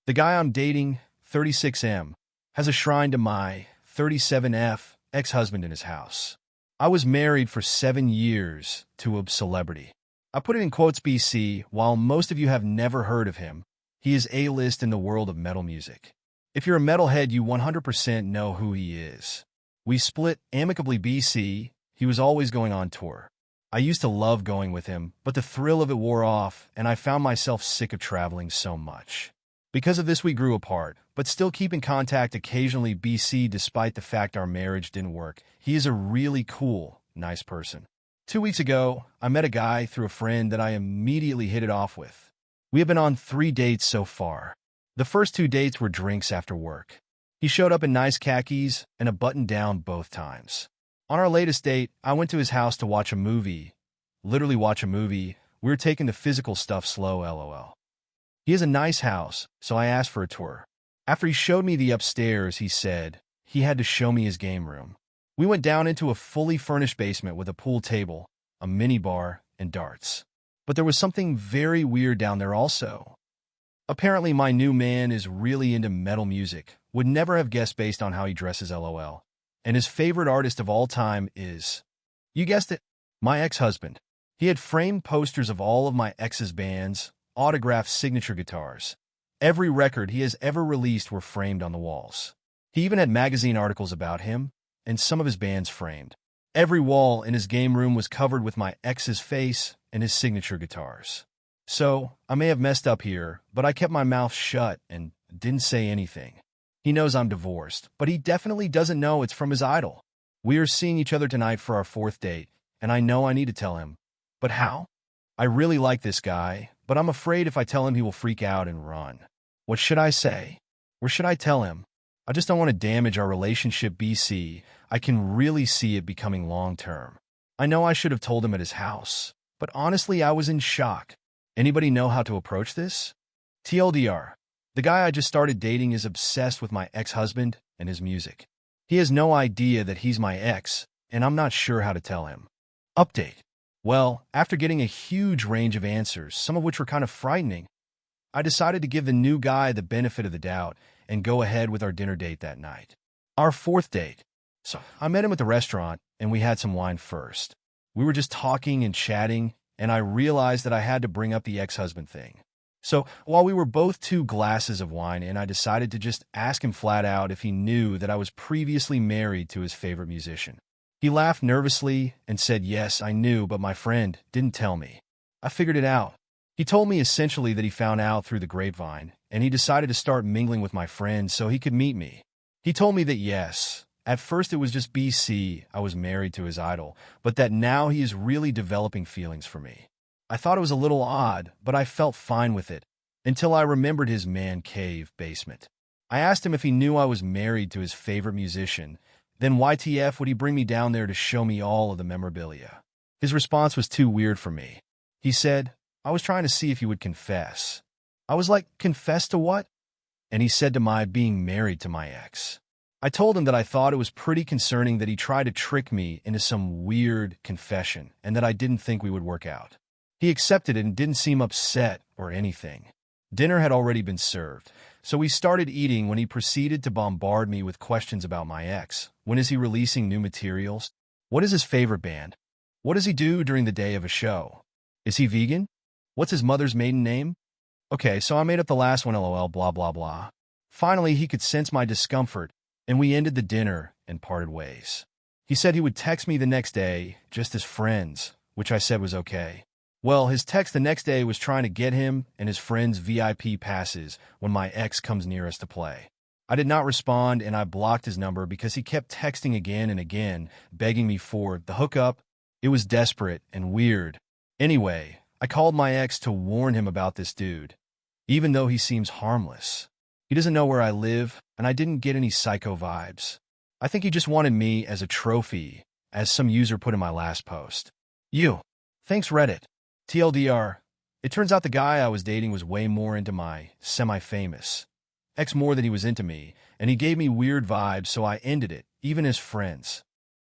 The guy I'm dating, 36M, has a shrine to my 37F ex-husband in his house. I was married for 7 years to a celebrity. I put it in quotes BC. While most of you have never heard of him, he is A-list in the world of metal music. If you're a metalhead, you 100% know who he is. We split amicably BC. He was always going on tour. I used to love going with him, but the thrill of it wore off, and I found myself sick of traveling so much. Because of this, we grew apart, but still keep in contact occasionally BC despite the fact our marriage didn't work. He is a really cool, nice person. 2 weeks ago, I met a guy through a friend that I immediately hit it off with. We have been on 3 dates so far. The first 2 dates were drinks after work. He showed up in nice khakis and a button-down both times. On our latest date, I went to his house to watch a movie. Literally watch a movie. We were taking the physical stuff slow, lol. He has a nice house, so I asked for a tour. After he showed me the upstairs, he said he had to show me his game room. We went down into a fully furnished basement with a pool table, a mini bar, and darts. But there was something very weird down there also. Apparently, my new man is really into metal music. Would never have guessed based on how he dresses, lol. And his favorite artist of all time is, you guessed it, my ex-husband. He had framed posters of all of my ex's bands, autographed signature guitars. Every record he has ever released were framed on the walls. He even had magazine articles about him, and some of his bands framed. Every wall in his game room was covered with my ex's face and his signature guitars. So, I may have messed up here, but I kept my mouth shut and didn't say anything. He knows I'm divorced, but he definitely doesn't know it's from his idol. We are seeing each other tonight for our 4th date, and I know I need to tell him. But how? I really like this guy, but I'm afraid if I tell him he will freak out and run. What should I say? Or should I tell him? I just don't want to damage our relationship, BC. I can really see it becoming long-term. I know I should have told him at his house, but honestly, I was in shock. Anybody know how to approach this? TLDR. The guy I just started dating is obsessed with my ex-husband and his music. He has no idea that he's my ex, and I'm not sure how to tell him. Update. Well, after getting a huge range of answers, some of which were kind of frightening, I decided to give the new guy the benefit of the doubt and go ahead with our dinner date that night. Our 4th date. So I met him at the restaurant, and we had some wine first. We were just talking and chatting, and I realized that I had to bring up the ex-husband thing. So while we were both 2 glasses of wine in, I decided to just ask him flat out if he knew that I was previously married to his favorite musician. He laughed nervously and said, yes, I knew, but my friend didn't tell me. I figured it out. He told me essentially that he found out through the grapevine, and he decided to start mingling with my friends so he could meet me. He told me that yes, at first it was just BC, I was married to his idol, but that now he is really developing feelings for me. I thought it was a little odd, but I felt fine with it, until I remembered his man cave basement. I asked him if he knew I was married to his favorite musician, then YTF would he bring me down there to show me all of the memorabilia. His response was too weird for me. He said, I was trying to see if you would confess. I was like, confess to what? And he said to my being married to my ex. I told him that I thought it was pretty concerning that he tried to trick me into some weird confession and that I didn't think we would work out. He accepted it and didn't seem upset or anything. Dinner had already been served, so we started eating when he proceeded to bombard me with questions about my ex. When is he releasing new materials? What is his favorite band? What does he do during the day of a show? Is he vegan? What's his mother's maiden name? Okay, so I made up the last one, lol, blah, blah, blah. Finally, he could sense my discomfort, and we ended the dinner and parted ways. He said he would text me the next day, just as friends, which I said was okay. Well, his text the next day was trying to get him and his friends VIP passes when my ex comes near us to play. I did not respond, and I blocked his number because he kept texting again and again, begging me for the hookup. It was desperate and weird. Anyway, I called my ex to warn him about this dude, even though he seems harmless. He doesn't know where I live, and I didn't get any psycho vibes. I think he just wanted me as a trophy, as some user put in my last post. Thanks Reddit. TLDR, it turns out the guy I was dating was way more into my semi-famous ex more than he was into me, and he gave me weird vibes, so I ended it, even as friends.